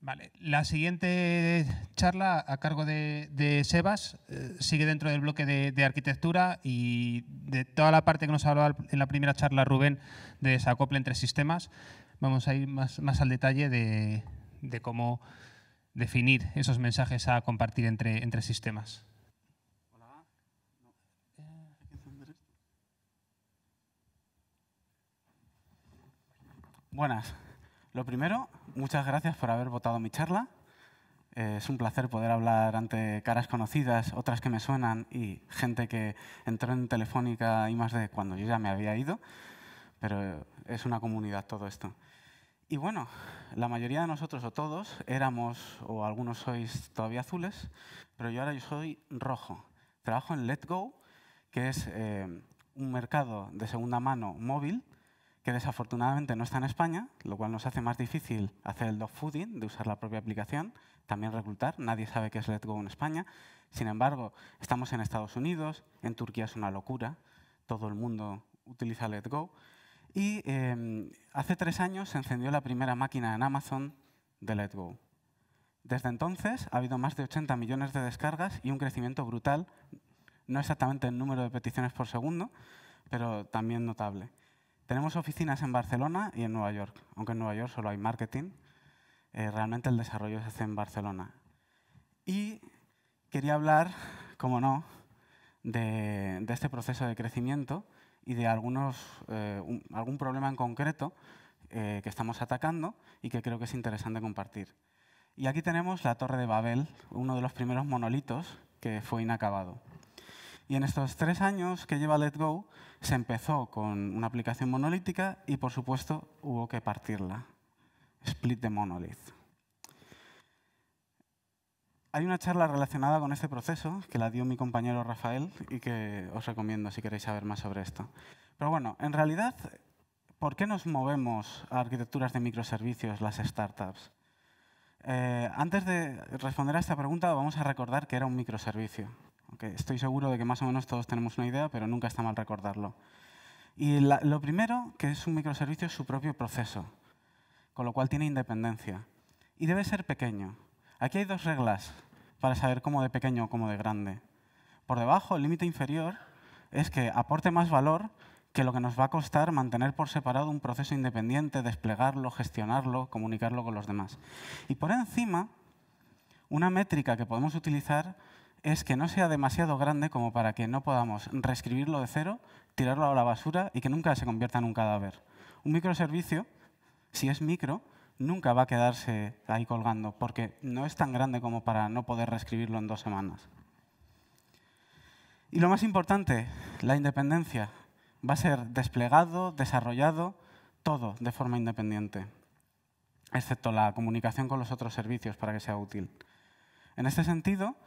Vale. La siguiente charla a cargo de Sebas sigue dentro del bloque de arquitectura y de toda la parte que nos hablaba en la primera charla Rubén de desacople entre sistemas. Vamos a ir más al detalle de cómo definir esos mensajes a compartir entre sistemas. Buenas. Lo primero, muchas gracias por haber votado mi charla. Es un placer poder hablar ante caras conocidas, otras que me suenan y gente que entró en Telefónica I+D cuando yo ya me había ido, pero es una comunidad todo esto. Y bueno, la mayoría de nosotros o todos éramos, o algunos sois todavía azules, pero yo ahora soy rojo. Trabajo en Letgo, que es un mercado de segunda mano móvil que desafortunadamente no está en España, lo cual nos hace más difícil hacer el dogfooding, de usar la propia aplicación, también reclutar. Nadie sabe qué es Letgo en España. Sin embargo, estamos en Estados Unidos, en Turquía es una locura, todo el mundo utiliza Letgo. Y hace 3 años se encendió la primera máquina en Amazon de Letgo. Desde entonces ha habido más de 80 millones de descargas y un crecimiento brutal, no exactamente en número de peticiones por segundo, pero también notable. Tenemos oficinas en Barcelona y en Nueva York, aunque en Nueva York solo hay marketing. Realmente el desarrollo se hace en Barcelona. Y quería hablar, como no, de este proceso de crecimiento y de algún problema en concreto que estamos atacando y que creo que es interesante compartir. Y aquí tenemos la Torre de Babel, uno de los primeros monolitos que fue inacabado. Y en estos 3 años que lleva Letgo, se empezó con una aplicación monolítica y, por supuesto, hubo que partirla. Split the monolith. Hay una charla relacionada con este proceso que la dio mi compañero Rafael y que os recomiendo si queréis saber más sobre esto. Pero bueno, en realidad, ¿por qué nos movemos a arquitecturas de microservicios, las startups? Antes de responder a esta pregunta, vamos a recordar que era un microservicio. Okay, estoy seguro de que más o menos todos tenemos una idea, pero nunca está mal recordarlo. Y lo primero que es un microservicio es su propio proceso, con lo cual tiene independencia. Y debe ser pequeño. Aquí hay 2 reglas para saber cómo de pequeño o cómo de grande. Por debajo, el límite inferior es que aporte más valor que lo que nos va a costar mantener por separado un proceso independiente, desplegarlo, gestionarlo, comunicarlo con los demás. Y por encima, una métrica que podemos utilizar es que no sea demasiado grande como para que no podamos reescribirlo de cero, tirarlo a la basura y que nunca se convierta en un cadáver. Un microservicio, si es micro, nunca va a quedarse ahí colgando, porque no es tan grande como para no poder reescribirlo en 2 semanas. Y lo más importante, la independencia. Va a ser desplegado, desarrollado, todo de forma independiente, excepto la comunicación con los otros servicios para que sea útil. En este sentido,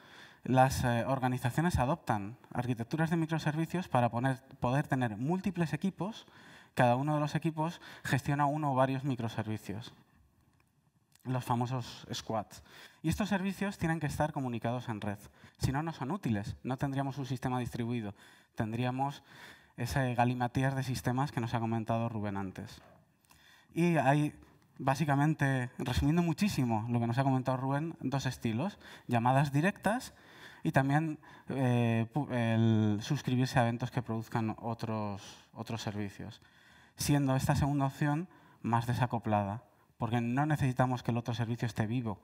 las organizaciones adoptan arquitecturas de microservicios para poder tener múltiples equipos. Cada uno de los equipos gestiona uno o varios microservicios, los famosos squads. Y estos servicios tienen que estar comunicados en red. Si no, no son útiles. No tendríamos un sistema distribuido. Tendríamos ese galimatier de sistemas que nos ha comentado Rubén antes. Y hay, básicamente, resumiendo muchísimo lo que nos ha comentado Rubén, 2 estilos: llamadas directas y también el suscribirse a eventos que produzcan otros servicios, siendo esta segunda opción más desacoplada, porque no necesitamos que el otro servicio esté vivo.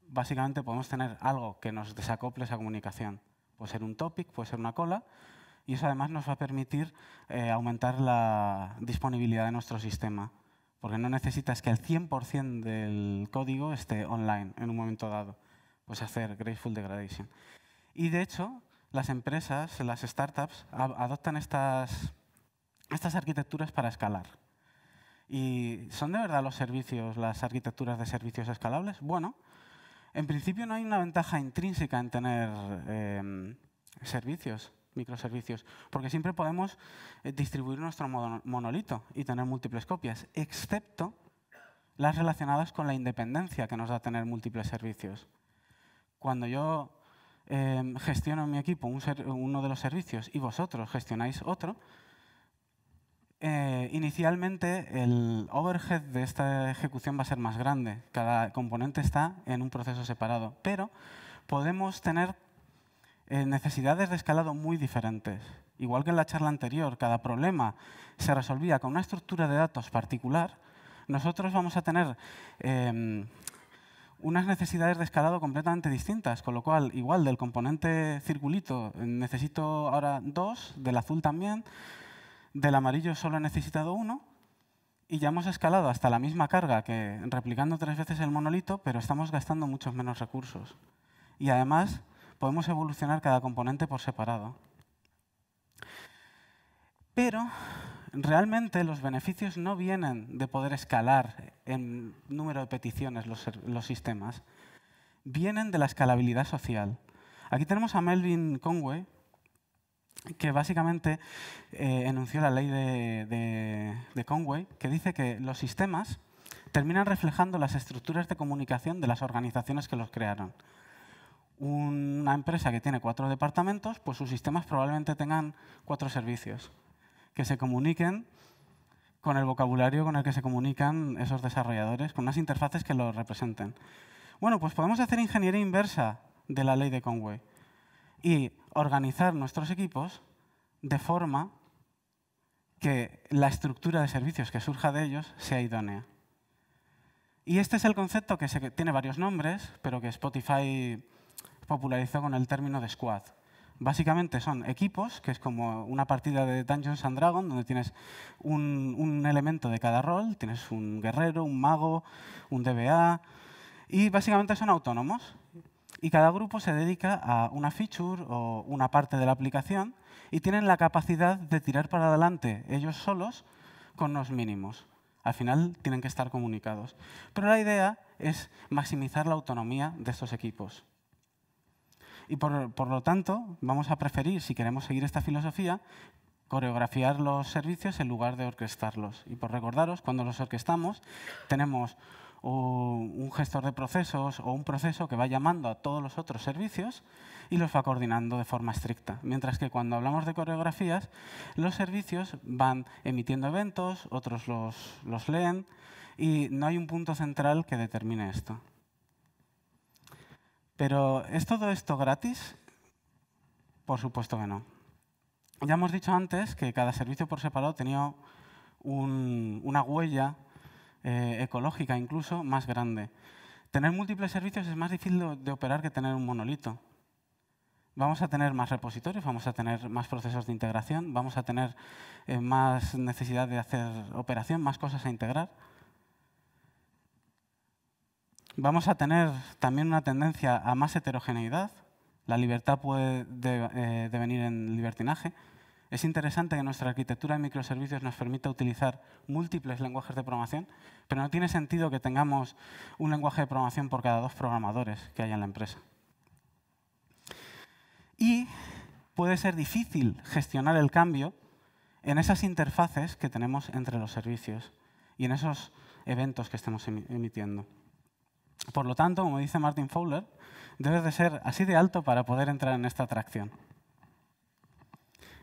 Básicamente podemos tener algo que nos desacople esa comunicación. Puede ser un topic, puede ser una cola, y eso además nos va a permitir aumentar la disponibilidad de nuestro sistema, porque no necesitas que el 100% del código esté online en un momento dado. Pues hacer graceful degradation. Y de hecho, las empresas, las startups, adoptan estas arquitecturas para escalar. ¿Y son de verdad los servicios, las arquitecturas de servicios escalables? Bueno, en principio no hay una ventaja intrínseca en tener servicios, microservicios, porque siempre podemos distribuir nuestro monolito y tener múltiples copias, excepto las relacionadas con la independencia que nos da tener múltiples servicios. Cuando yo gestiono en mi equipo uno de los servicios y vosotros gestionáis otro, Inicialmente, el overhead de esta ejecución va a ser más grande. Cada componente está en un proceso separado. Pero podemos tener necesidades de escalado muy diferentes. Igual que en la charla anterior, cada problema se resolvía con una estructura de datos particular, nosotros vamos a tener unas necesidades de escalado completamente distintas, con lo cual, igual del componente circulito necesito ahora 2, del azul también, del amarillo solo he necesitado 1, y ya hemos escalado hasta la misma carga que replicando 3 veces el monolito, pero estamos gastando muchos menos recursos. Y además, podemos evolucionar cada componente por separado. Pero realmente los beneficios no vienen de poder escalar en número de peticiones los sistemas, vienen de la escalabilidad social. Aquí tenemos a Melvin Conway, que básicamente enunció la ley de Conway, que dice que los sistemas terminan reflejando las estructuras de comunicación de las organizaciones que los crearon. Una empresa que tiene 4 departamentos, pues sus sistemas probablemente tengan 4 servicios que se comuniquen con el vocabulario con el que se comunican esos desarrolladores, con unas interfaces que lo representen. Bueno, pues podemos hacer ingeniería inversa de la ley de Conway y organizar nuestros equipos de forma que la estructura de servicios que surja de ellos sea idónea. Y este es el concepto que tiene varios nombres, pero que Spotify popularizó con el término de squad. Básicamente son equipos, que es como una partida de Dungeons and Dragons, donde tienes un elemento de cada rol, tienes un guerrero, un mago, un DBA, y básicamente son autónomos. Y cada grupo se dedica a una feature o una parte de la aplicación y tienen la capacidad de tirar para adelante ellos solos con los mínimos. Al final tienen que estar comunicados. Pero la idea es maximizar la autonomía de estos equipos. Y por lo tanto, vamos a preferir, si queremos seguir esta filosofía, coreografiar los servicios en lugar de orquestarlos. Y por recordaros, cuando los orquestamos, tenemos un gestor de procesos o un proceso que va llamando a todos los otros servicios y los va coordinando de forma estricta. Mientras que cuando hablamos de coreografías, los servicios van emitiendo eventos, otros los leen, y no hay un punto central que determine esto. ¿Pero es todo esto gratis? Por supuesto que no. Ya hemos dicho antes que cada servicio por separado tenía una huella ecológica incluso más grande. Tener múltiples servicios es más difícil de operar que tener un monolito. Vamos a tener más repositorios, vamos a tener más procesos de integración, vamos a tener más necesidad de hacer operación, más cosas a integrar. Vamos a tener también una tendencia a más heterogeneidad. La libertad puede devenir en libertinaje. Es interesante que nuestra arquitectura de microservicios nos permita utilizar múltiples lenguajes de programación, pero no tiene sentido que tengamos un lenguaje de programación por cada 2 programadores que haya en la empresa. Y puede ser difícil gestionar el cambio en esas interfaces que tenemos entre los servicios y en esos eventos que estamos emitiendo. Por lo tanto, como dice Martin Fowler, debe de ser así de alto para poder entrar en esta atracción.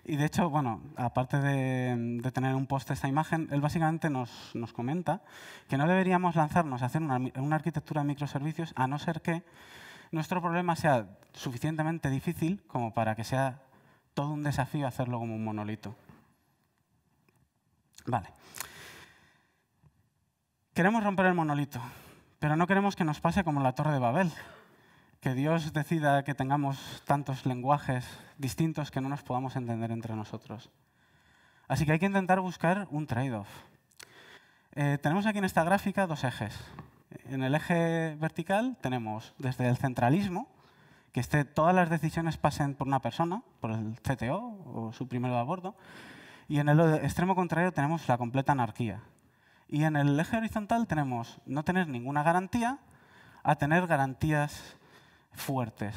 Y de hecho, bueno, aparte de tener un post esta imagen, él básicamente nos comenta que no deberíamos lanzarnos a hacer una arquitectura de microservicios a no ser que nuestro problema sea suficientemente difícil como para que sea todo un desafío hacerlo como un monolito. Vale. Queremos romper el monolito, pero no queremos que nos pase como la Torre de Babel, que Dios decida que tengamos tantos lenguajes distintos que no nos podamos entender entre nosotros. Así que hay que intentar buscar un trade-off. Tenemos aquí en esta gráfica 2 ejes. En el eje vertical tenemos desde el centralismo, que todas las decisiones pasen por una persona, por el CTO o su primero de a bordo, y en el extremo contrario tenemos la completa anarquía. Y en el eje horizontal tenemos no tener ninguna garantía a tener garantías fuertes.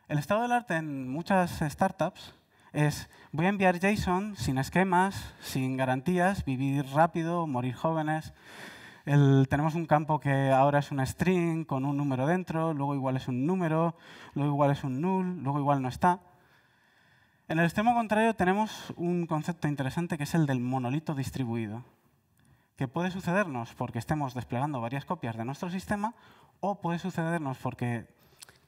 El estado del arte en muchas startups es voy a enviar JSON sin esquemas, sin garantías, vivir rápido, morir jóvenes. Tenemos un campo que ahora es un string con un número dentro, luego igual es un número, luego igual es un null, luego igual no está. En el extremo contrario tenemos un concepto interesante que es el del monolito distribuido, que puede sucedernos porque estemos desplegando varias copias de nuestro sistema o puede sucedernos porque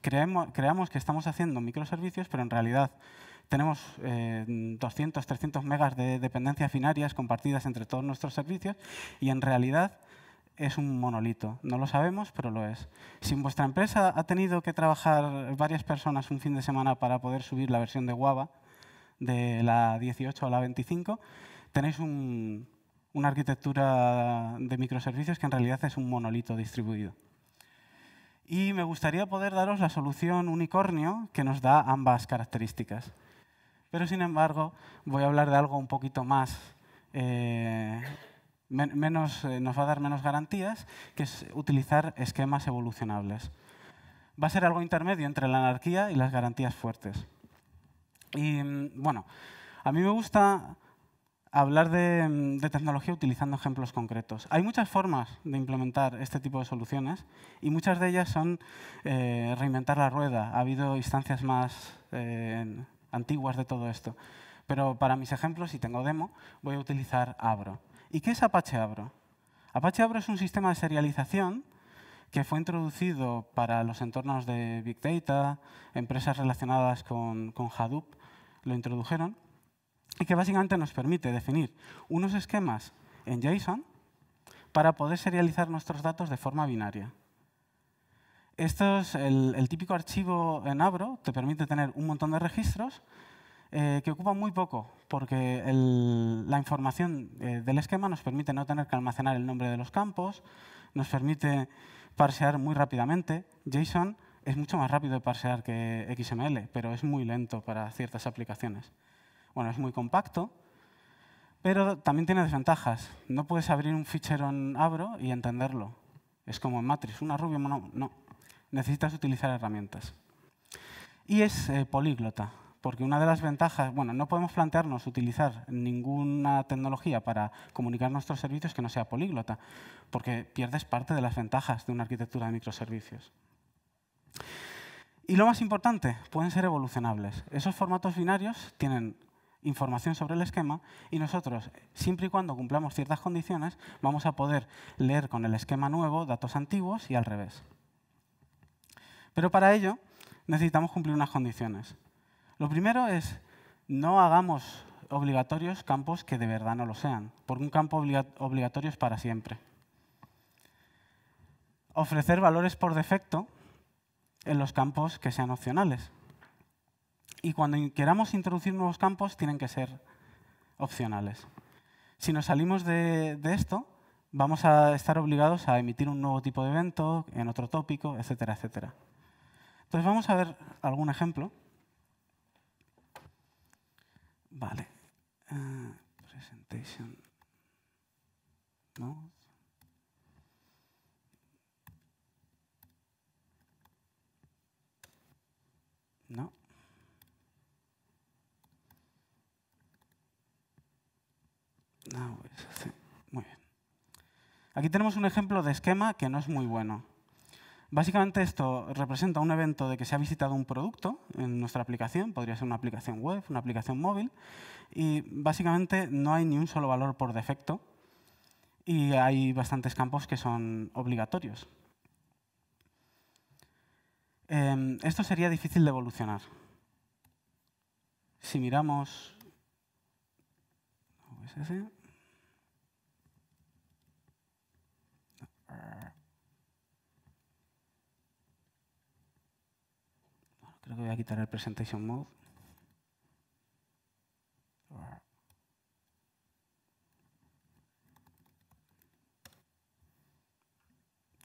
creamos que estamos haciendo microservicios, pero en realidad tenemos 200, 300 megas de dependencias binarias compartidas entre todos nuestros servicios y en realidad es un monolito. No lo sabemos, pero lo es. Si en vuestra empresa ha tenido que trabajar varias personas un fin de semana para poder subir la versión de Guava de la 18 a la 25, tenéis una arquitectura de microservicios que en realidad es un monolito distribuido. Y me gustaría poder daros la solución unicornio que nos da ambas características. Pero, sin embargo, voy a hablar de algo un poquito más nos va a dar menos garantías, que es utilizar esquemas evolucionables. Va a ser algo intermedio entre la anarquía y las garantías fuertes. Y bueno, a mí me gusta hablar de tecnología utilizando ejemplos concretos. Hay muchas formas de implementar este tipo de soluciones y muchas de ellas son reinventar la rueda. Ha habido instancias más antiguas de todo esto. Pero para mis ejemplos, si tengo demo, voy a utilizar Abro. ¿Y qué es Apache Abro? Apache Abro es un sistema de serialización que fue introducido para los entornos de Big Data, empresas relacionadas con Hadoop lo introdujeron, y que básicamente nos permite definir unos esquemas en JSON para poder serializar nuestros datos de forma binaria. Esto es el típico archivo en Abro, te permite tener un montón de registros que ocupan muy poco, porque la información del esquema nos permite no tener que almacenar el nombre de los campos, nos permite parsear muy rápidamente. JSON es mucho más rápido de parsear que XML, pero es muy lento para ciertas aplicaciones. Bueno, es muy compacto, pero también tiene desventajas. No puedes abrir un fichero en Abro y entenderlo. Es como en Matrix, una rubia, no. Necesitas utilizar herramientas. Y es políglota. Porque una de las ventajas, bueno, no podemos plantearnos utilizar ninguna tecnología para comunicar nuestros servicios que no sea políglota, porque pierdes parte de las ventajas de una arquitectura de microservicios. Y lo más importante, pueden ser evolucionables. Esos formatos binarios tienen información sobre el esquema y nosotros, siempre y cuando cumplamos ciertas condiciones, vamos a poder leer con el esquema nuevo datos antiguos y al revés. Pero para ello necesitamos cumplir unas condiciones. Lo primero es, no hagamos obligatorios campos que de verdad no lo sean, porque un campo obligatorio es para siempre. Ofrecer valores por defecto en los campos que sean opcionales. Y cuando queramos introducir nuevos campos, tienen que ser opcionales. Si nos salimos de esto, vamos a estar obligados a emitir un nuevo tipo de evento en otro tópico, etcétera, etcétera. Entonces vamos a ver algún ejemplo. Vale. Presentation. ¿No? No. No, sí. Muy bien. Aquí tenemos un ejemplo de esquema que no es muy bueno. Básicamente esto representa un evento de que se ha visitado un producto en nuestra aplicación, podría ser una aplicación web, una aplicación móvil, y básicamente no hay ni un solo valor por defecto y hay bastantes campos que son obligatorios. Esto sería difícil de evolucionar. Si miramos OSS, creo que voy a quitar el Presentation Mode.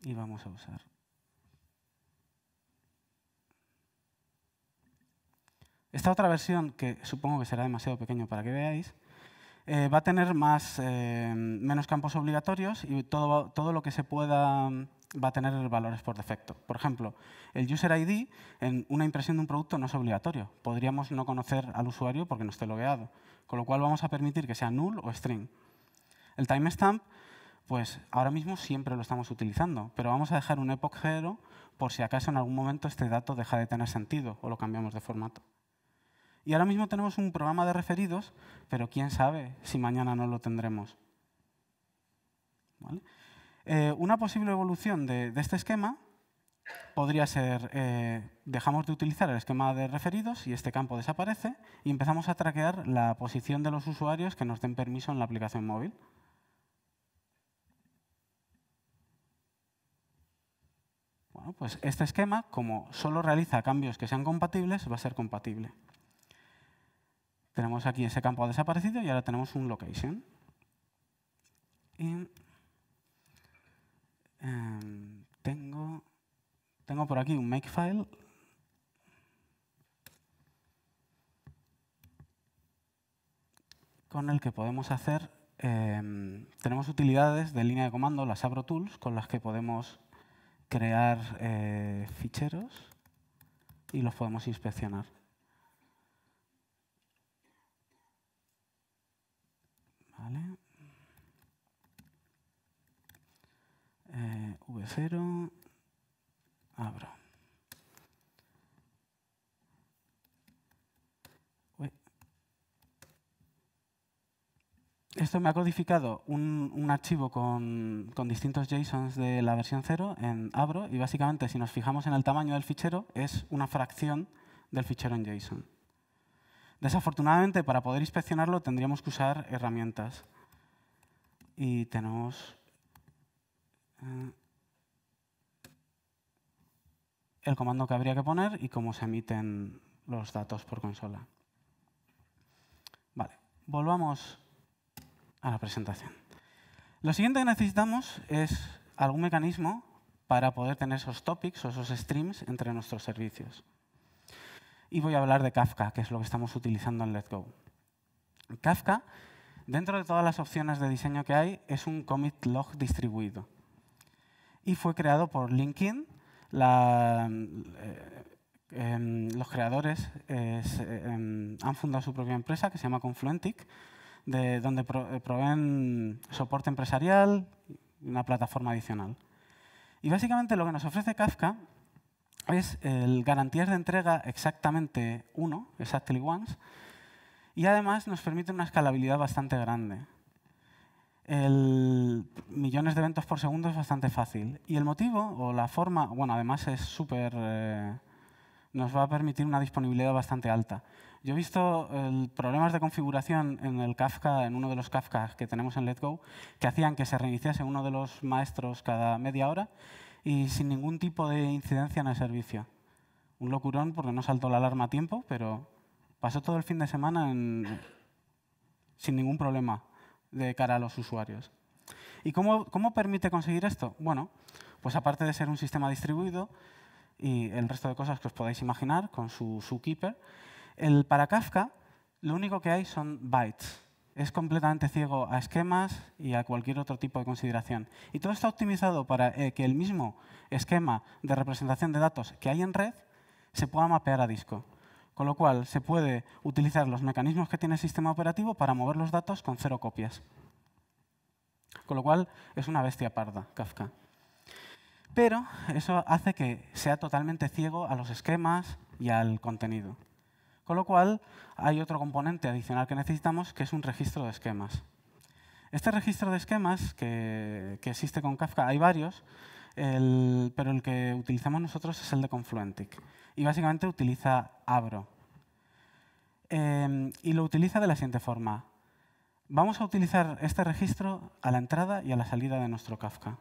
Y vamos a usar. Esta otra versión, que supongo que será demasiado pequeño para que veáis, va a tener menos campos obligatorios y todo lo que se pueda va a tener valores por defecto. Por ejemplo, el User ID en una impresión de un producto no es obligatorio. Podríamos no conocer al usuario porque no esté logueado, con lo cual vamos a permitir que sea null o string. El timestamp, pues ahora mismo siempre lo estamos utilizando, pero vamos a dejar un epoch 0 por si acaso en algún momento este dato deja de tener sentido o lo cambiamos de formato. Y ahora mismo tenemos un programa de referidos, pero quién sabe si mañana no lo tendremos. ¿Vale? Una posible evolución de este esquema podría ser, dejamos de utilizar el esquema de referidos y este campo desaparece y empezamos a traquear la posición de los usuarios que nos den permiso en la aplicación móvil. Bueno, pues este esquema, como solo realiza cambios que sean compatibles, va a ser compatible. Tenemos aquí ese campo ha desaparecido y ahora tenemos un location. Y tengo por aquí un makefile. Con el que podemos hacer, tenemos utilidades de línea de comando, las AbroTools, con las que podemos crear ficheros y los podemos inspeccionar. Vale. V0, abro. Esto me ha codificado un archivo con distintos JSONs de la versión 0 en Abro y básicamente si nos fijamos en el tamaño del fichero es una fracción del fichero en JSON. Desafortunadamente, para poder inspeccionarlo tendríamos que usar herramientas. Y tenemos el comando que habría que poner y cómo se emiten los datos por consola. Vale, volvamos a la presentación. Lo siguiente que necesitamos es algún mecanismo para poder tener esos topics o esos streams entre nuestros servicios. Y voy a hablar de Kafka, que es lo que estamos utilizando en Let's Go. Kafka, dentro de todas las opciones de diseño que hay, es un commit log distribuido. Y fue creado por LinkedIn. Los creadores han fundado su propia empresa que se llama Confluentic, donde proveen soporte empresarial y una plataforma adicional. Y básicamente lo que nos ofrece Kafka es garantías de entrega exactamente 1, exactly once, y además nos permite una escalabilidad bastante grande. Millones de eventos por segundo es bastante fácil. Y el motivo o la forma, bueno, además es súper, nos va a permitir una disponibilidad bastante alta. Yo he visto problemas de configuración en el Kafka, en uno de los Kafkas que tenemos en Let's Go, que hacían que se reiniciase uno de los maestros cada media hora y sin ningún tipo de incidencia en el servicio. Un locurón porque no saltó la alarma a tiempo, pero pasó todo el fin de semana sin ningún problema de cara a los usuarios. ¿Y cómo permite conseguir esto? Bueno, pues aparte de ser un sistema distribuido y el resto de cosas que os podáis imaginar con su zookeeper, para Kafka lo único que hay son bytes. Es completamente ciego a esquemas y a cualquier otro tipo de consideración. Y todo está optimizado para que el mismo esquema de representación de datos que hay en red se pueda mapear a disco. Con lo cual, se puede utilizar los mecanismos que tiene el sistema operativo para mover los datos con 0 copias. Con lo cual, es una bestia parda, Kafka. Pero eso hace que sea totalmente ciego a los esquemas y al contenido. Con lo cual, hay otro componente adicional que necesitamos, que es un registro de esquemas. Este registro de esquemas que existe con Kafka, hay varios, pero el que utilizamos nosotros es el de Confluentic. Y básicamente utiliza Abro. Y lo utiliza de la siguiente forma. Vamos a utilizar este registro a la entrada y a la salida de nuestro Kafka.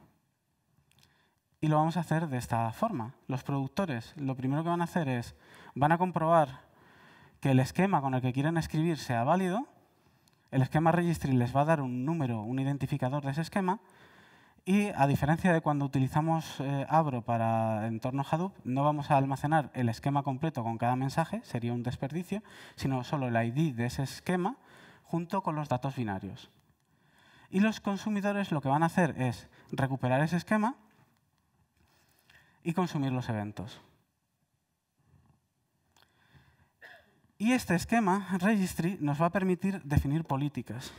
Y lo vamos a hacer de esta forma. Los productores lo primero que van a hacer es, van a comprobar que el esquema con el que quieren escribir sea válido. El esquema registry les va a dar un número, un identificador de ese esquema. Y a diferencia de cuando utilizamos Abro para entorno Hadoop, no vamos a almacenar el esquema completo con cada mensaje, sería un desperdicio, sino solo el ID de ese esquema junto con los datos binarios. Y los consumidores lo que van a hacer es recuperar ese esquema y consumir los eventos. Y este esquema, registry, nos va a permitir definir políticas.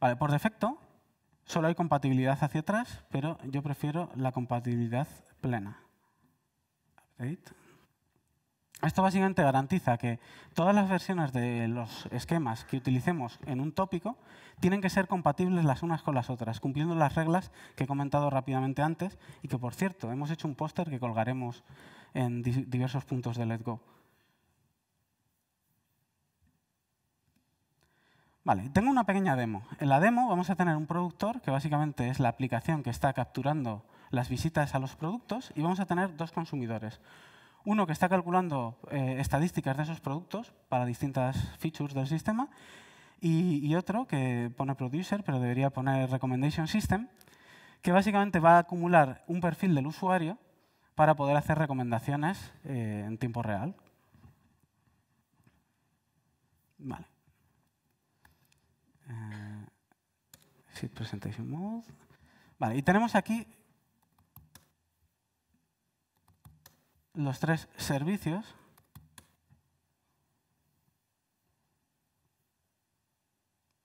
Vale, por defecto, solo hay compatibilidad hacia atrás, pero yo prefiero la compatibilidad plena. Update. Esto básicamente garantiza que todas las versiones de los esquemas que utilicemos en un tópico tienen que ser compatibles las unas con las otras, cumpliendo las reglas que he comentado rápidamente antes y que, por cierto, hemos hecho un póster que colgaremos en diversos puntos de Let's Go. Vale, tengo una pequeña demo. En la demo vamos a tener un productor, que básicamente es la aplicación que está capturando las visitas a los productos, y vamos a tener dos consumidores. Uno que está calculando estadísticas de esos productos para distintas features del sistema y otro que pone producer, pero debería poner recommendation system, que básicamente va a acumular un perfil del usuario para poder hacer recomendaciones en tiempo real. Vale. Exit presentation mode. Vale, y tenemos aquí los tres servicios.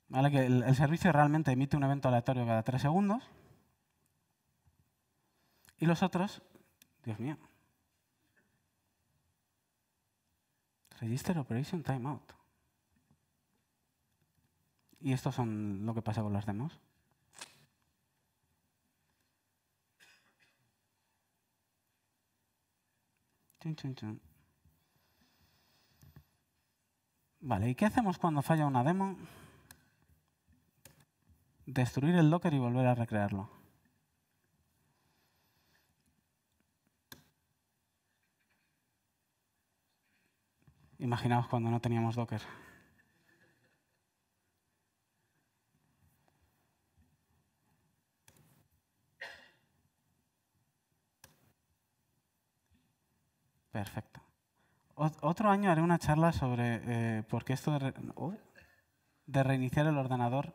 ¿Vale? Que el servicio realmente emite un evento aleatorio cada 3 segundos. Y los otros, Dios mío. Register Operation Timeout. Y estos son lo que pasa con las demos. Chun, chun, chun. Vale, ¿y qué hacemos cuando falla una demo? Destruir el Docker y volver a recrearlo. Imaginaos cuando no teníamos Docker. Perfecto. Otro año haré una charla sobre por qué esto de reiniciar el ordenador.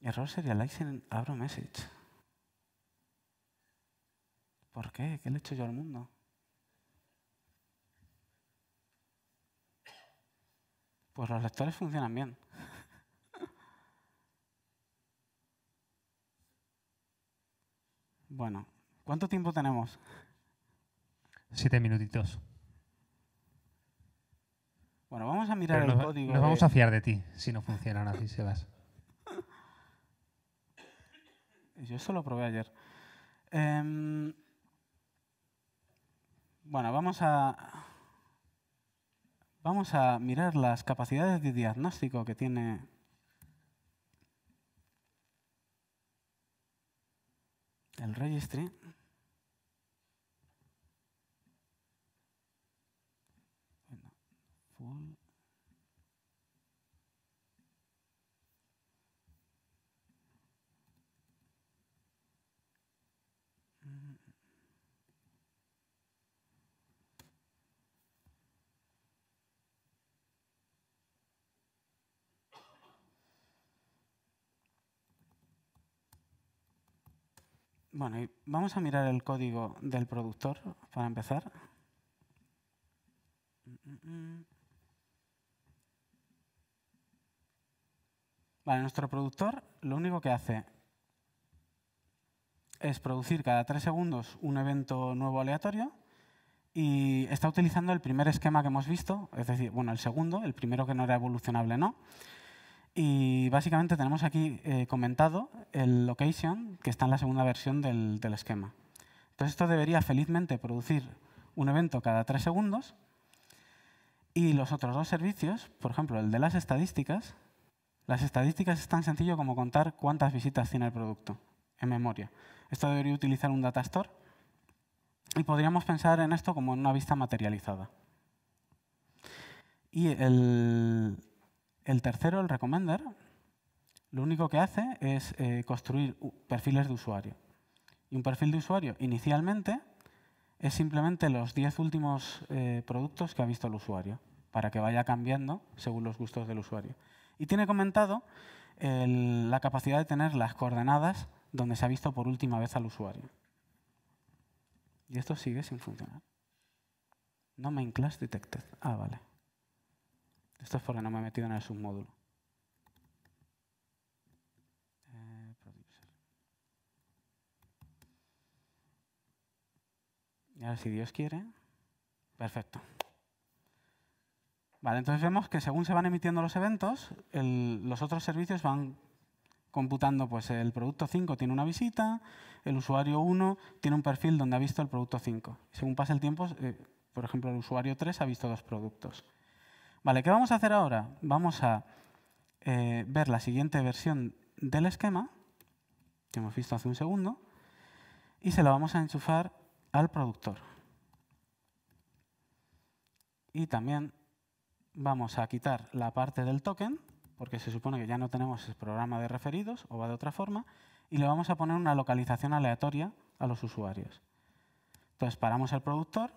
Error serializing abro message. ¿Por qué? ¿Qué le he hecho yo al mundo? Pues los lectores funcionan bien. Bueno, ¿cuánto tiempo tenemos? 7 minutitos. Bueno, vamos a mirar el código. Nos vamos a fiar de ti si no funcionan así, Sebas. Yo esto lo probé ayer. Bueno, vamos a mirar las capacidades de diagnóstico que tiene el registry. Full. Bueno, y vamos a mirar el código del productor para empezar. Vale, nuestro productor lo único que hace es producir cada 3 segundos un evento nuevo aleatorio y está utilizando el primer esquema que hemos visto, es decir, bueno, el segundo, el primero que no era evolucionable no. Y básicamente tenemos aquí comentado el location que está en la segunda versión del esquema. Entonces esto debería felizmente producir un evento cada 3 segundos y los otros dos servicios, por ejemplo, el de las estadísticas es tan sencillo como contar cuántas visitas tiene el producto en memoria. Esto debería utilizar un data store y podríamos pensar en esto como en una vista materializada. Y el tercero, el recommender, lo único que hace es construir perfiles de usuario. Y un perfil de usuario inicialmente es simplemente los 10 últimos productos que ha visto el usuario, para que vaya cambiando según los gustos del usuario. Y tiene comentado la capacidad de tener las coordenadas donde se ha visto por última vez al usuario. Y esto sigue sin funcionar. No main class detected. Ah, vale. Esto es porque no me he metido en el submódulo. Y ahora, si Dios quiere, Perfecto. Vale, entonces vemos que según se van emitiendo los eventos, los otros servicios van computando, pues el producto 5 tiene una visita, el usuario 1 tiene un perfil donde ha visto el producto 5. Según pasa el tiempo, por ejemplo, el usuario 3 ha visto 2 productos. Vale, ¿qué vamos a hacer ahora? Vamos a ver la siguiente versión del esquema, que hemos visto hace un segundo, y se la vamos a enchufar al productor. Y también vamos a quitar la parte del token, porque se supone que ya no tenemos el programa de referidos, o va de otra forma, y le vamos a poner una localización aleatoria a los usuarios. Entonces paramos el productor,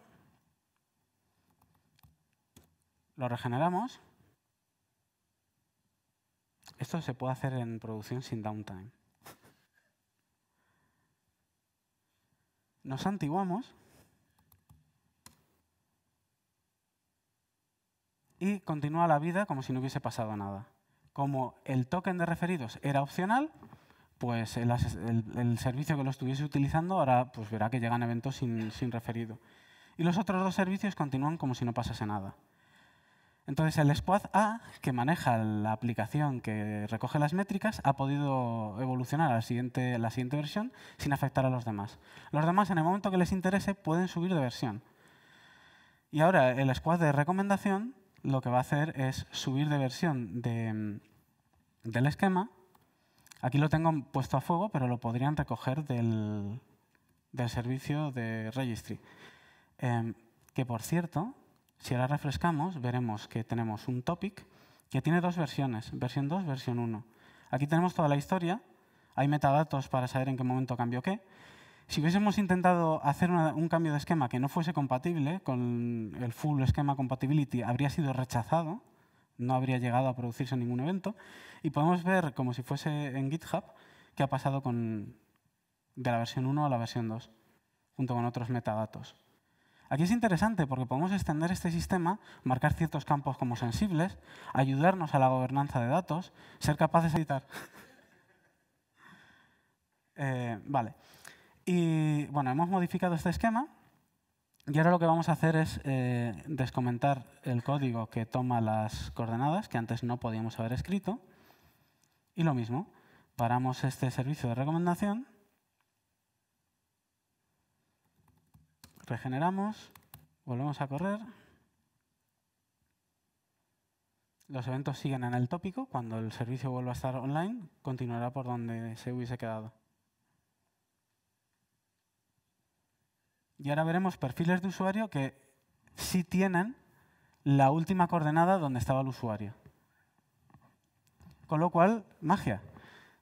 lo regeneramos. Esto se puede hacer en producción sin downtime. Nos antiguamos y continúa la vida como si no hubiese pasado nada. Como el token de referidos era opcional, pues el servicio que lo estuviese utilizando ahora pues verá que llegan eventos sin referido. Y los otros 2 servicios continúan como si no pasase nada. Entonces el squad A, que maneja la aplicación que recoge las métricas, ha podido evolucionar a la siguiente versión sin afectar a los demás. Los demás, en el momento que les interese, pueden subir de versión. Y ahora el squad de recomendación lo que va a hacer es subir de versión del esquema. Aquí lo tengo puesto a fuego, pero lo podrían recoger del servicio de registry. Que, por cierto, si ahora refrescamos, veremos que tenemos un topic que tiene 2 versiones, versión 2, versión 1. Aquí tenemos toda la historia, hay metadatos para saber en qué momento cambió qué. Si hubiésemos intentado hacer un cambio de esquema que no fuese compatible con el full esquema compatibility, habría sido rechazado, no habría llegado a producirse ningún evento. Y podemos ver, como si fuese en GitHub, qué ha pasado de la versión 1 a la versión 2, junto con otros metadatos. Aquí es interesante porque podemos extender este sistema, marcar ciertos campos como sensibles, ayudarnos a la gobernanza de datos, ser capaces de editar. Vale. Y bueno, hemos modificado este esquema y ahora lo que vamos a hacer es descomentar el código que toma las coordenadas, que antes no podíamos haber escrito. Y lo mismo, paramos este servicio de recomendación, regeneramos, volvemos a correr. Los eventos siguen en el tópico. Cuando el servicio vuelva a estar online, continuará por donde se hubiese quedado. Y ahora veremos perfiles de usuario que sí tienen la última coordenada donde estaba el usuario. Con lo cual, magia.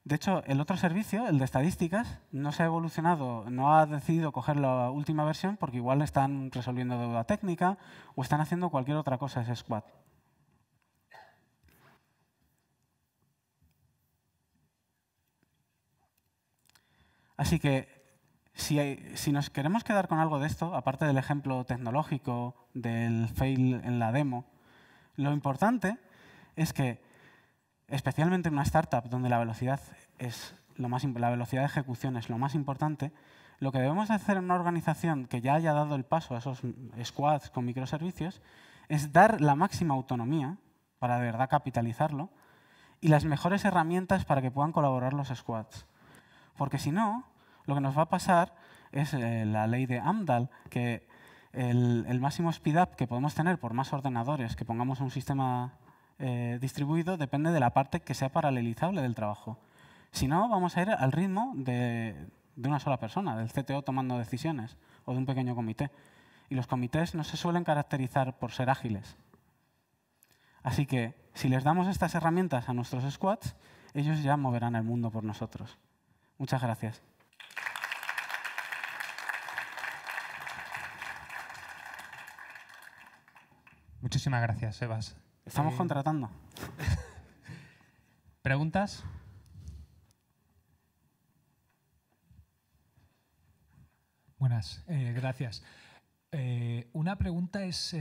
De hecho, el otro servicio, el de estadísticas, no se ha evolucionado, no ha decidido coger la última versión porque igual están resolviendo deuda técnica o están haciendo cualquier otra cosa ese squad. Así que si nos queremos quedar con algo de esto, aparte del ejemplo tecnológico del fail en la demo, lo importante es que, especialmente en una startup donde la velocidad de ejecución es lo más importante, lo que debemos hacer en una organización que ya haya dado el paso a esos squads con microservicios es dar la máxima autonomía para de verdad capitalizarlo y las mejores herramientas para que puedan colaborar los squads. Porque si no, lo que nos va a pasar es la ley de Amdahl, que el máximo speedup que podemos tener por más ordenadores que pongamos en un sistema distribuido depende de la parte que sea paralelizable del trabajo. Si no, vamos a ir al ritmo de una sola persona, del CTO tomando decisiones o de un pequeño comité. Y los comités no se suelen caracterizar por ser ágiles. Así que, si les damos estas herramientas a nuestros squads, ellos ya moverán el mundo por nosotros. Muchas gracias. Muchísimas gracias, Sebas. Estamos contratando. ¿Preguntas? Buenas, gracias. Una pregunta es,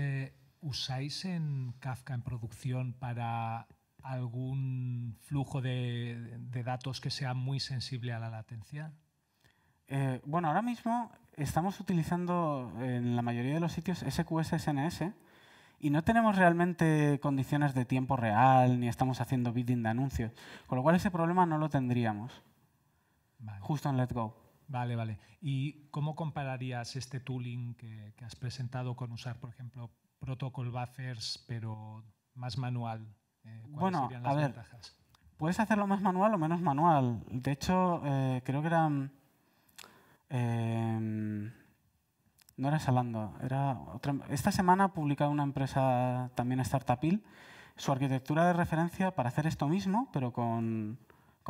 ¿usáis en Kafka en producción para algún flujo de datos que sea muy sensible a la latencia? Bueno, ahora mismo estamos utilizando en la mayoría de los sitios SQS SNS y no tenemos realmente condiciones de tiempo real ni estamos haciendo bidding de anuncios, con lo cual ese problema no lo tendríamos justo en Let's Go. Vale, vale. ¿Y cómo compararías este tooling que has presentado con usar, por ejemplo, protocol buffers, pero más manual? ¿Cuáles serían las ventajas? Puedes hacerlo más manual o menos manual. De hecho, creo que era... no era Zalando, era otra. Esta semana ha publicado una empresa, también Startupil, su arquitectura de referencia para hacer esto mismo, pero con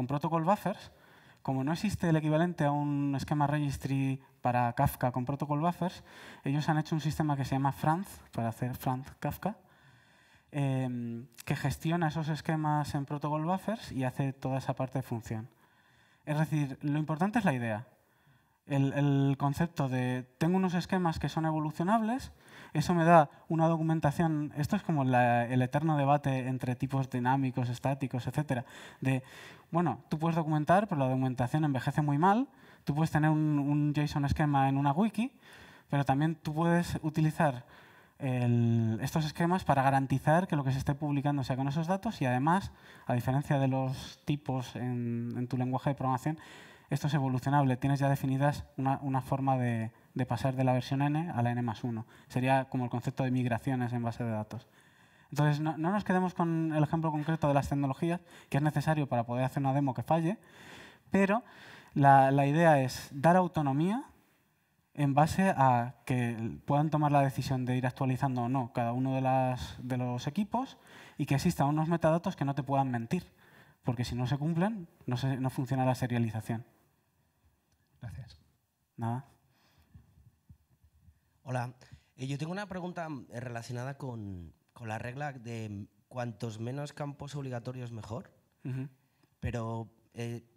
protocol buffers. Como no existe el equivalente a un esquema registry para Kafka con protocol buffers, ellos han hecho un sistema que se llama Franz, para hacer Franz Kafka, que gestiona esos esquemas en protocol buffers y hace toda esa parte de función. Es decir, lo importante es la idea. El concepto de tengo unos esquemas que son evolucionables, eso me da una documentación. Esto es como el eterno debate entre tipos dinámicos, estáticos, etcétera. De, bueno, tú puedes documentar, pero la documentación envejece muy mal. Tú puedes tener un JSON esquema en una wiki, pero también tú puedes utilizar estos esquemas para garantizar que lo que se esté publicando sea con esos datos y además, a diferencia de los tipos en tu lenguaje de programación, esto es evolucionable. Tienes ya definidas una forma de pasar de la versión n a la n+1. Sería como el concepto de migraciones en base de datos. Entonces, no nos quedemos con el ejemplo concreto de las tecnologías, que es necesario para poder hacer una demo que falle, pero la idea es dar autonomía en base a que puedan tomar la decisión de ir actualizando o no cada uno de los equipos y que existan unos metadatos que no te puedan mentir, porque si no se cumplen, no funciona la serialización. Gracias. Nada. Hola. Yo tengo una pregunta relacionada con la regla de cuantos menos campos obligatorios mejor, pero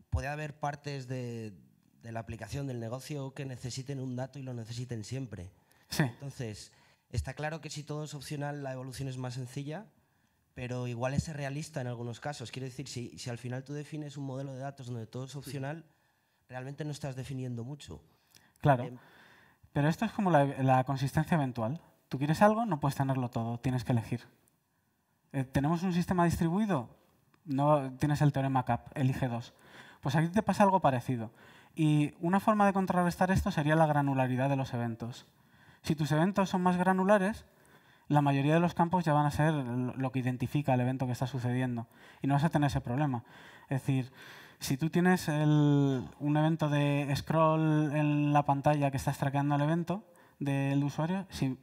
puede haber partes de la aplicación del negocio que necesiten un dato y lo necesiten siempre. Sí. Entonces, está claro que si todo es opcional, la evolución es más sencilla, pero igual es realista en algunos casos. Quiero decir, si al final tú defines un modelo de datos donde todo es opcional, realmente no estás definiendo mucho. Claro, pero esto es como la consistencia eventual. Tú quieres algo, no puedes tenerlo todo, tienes que elegir. ¿Tenemos un sistema distribuido? No tienes el teorema CAP, elige dos. Pues aquí te pasa algo parecido. Y una forma de contrarrestar esto sería la granularidad de los eventos. Si tus eventos son más granulares, la mayoría de los campos ya van a ser lo que identifica el evento que está sucediendo. Y no vas a tener ese problema. Es decir, si tú tienes un evento de scroll en la pantalla que estás traqueando el evento del usuario, si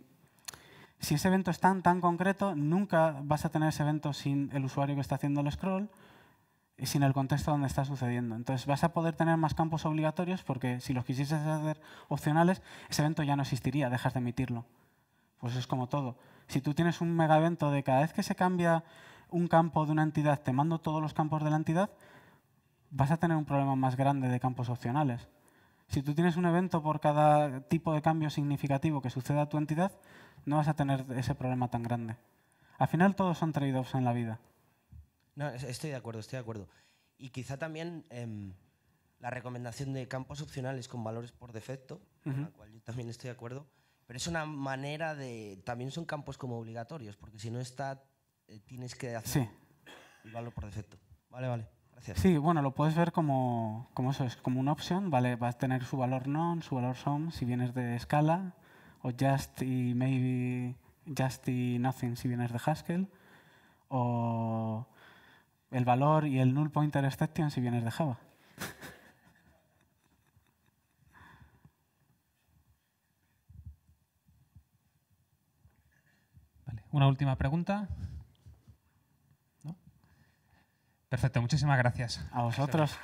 ese evento es tan concreto, nunca vas a tener ese evento sin el usuario que está haciendo el scroll y sin el contexto donde está sucediendo. Entonces vas a poder tener más campos obligatorios porque si los quisieses hacer opcionales, ese evento ya no existiría, dejas de emitirlo. Pues es como todo. Si tú tienes un mega evento de cada vez que se cambia un campo de una entidad, te mando todos los campos de la entidad, vas a tener un problema más grande de campos opcionales. Si tú tienes un evento por cada tipo de cambio significativo que suceda a tu entidad, no vas a tener ese problema tan grande. Al final todos son trade-offs en la vida. No, estoy de acuerdo, estoy de acuerdo. Y quizá también la recomendación de campos opcionales con valores por defecto, con la cual yo también estoy de acuerdo, pero es una manera de... También son campos como obligatorios, porque si no está, tienes que hacer el valor por defecto. Vale, vale. Gracias. Sí, bueno, lo puedes ver como eso, es como una opción, ¿vale? Va a tener su valor none, su valor some, si vienes de Scala, o just y maybe, just y nothing si vienes de Haskell, o el valor y el null pointer exception si vienes de Java. Vale, una última pregunta. Perfecto, muchísimas gracias. A vosotros.